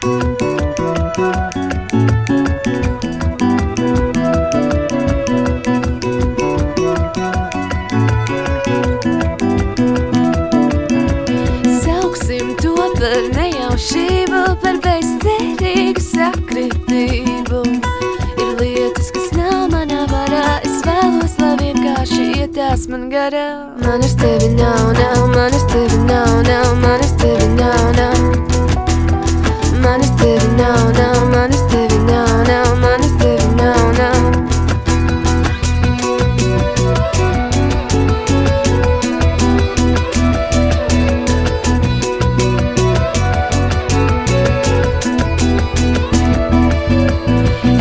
Sauksim to par nejaušību, par bezcerīgu sakritību. Ir lietas, kas nav manā varā, es vēlos, lai vienkārši ietās man garā. Manis tevi nav, manis tevi nav, manis tevi nav. Manis tevi nav, manis tevi nav, manis tevi nav.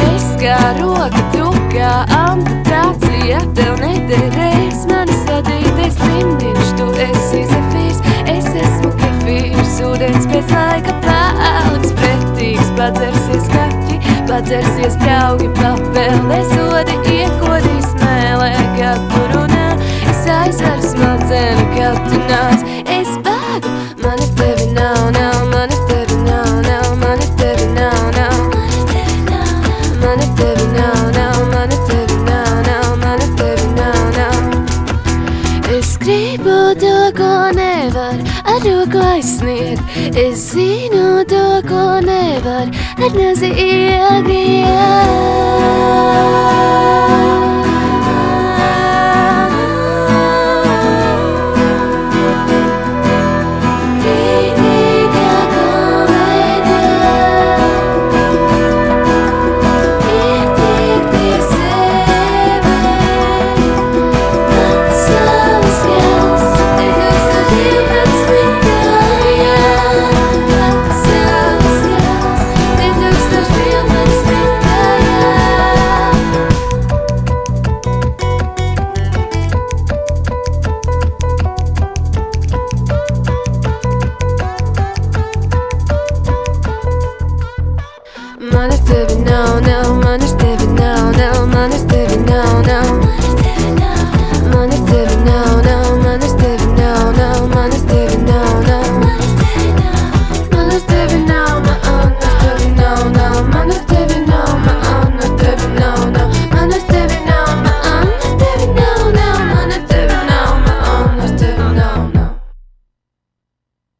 Es kā roka, tu kā amputācija, tev nederēs manis sadītais cimdiņš. Tu esi zefīrs, es esmu kefīrs, ūdens pēc laika paliks pretīgs. Padzersies kaķi, padzersies draugi, papelēs odi iekodīs mēlē, kad tu runā. Es aizveru smadzeņu, kad tu nāc, es bēgu. Mani tevi nav, mani tevi nav, mani tevi nav. Mani tevi nav, mani tevi nav, mani tevi nav. Es gribu to, ko nevar ar roku aizsniegt. Es zinu to, ko nevar ar nazi iegriet.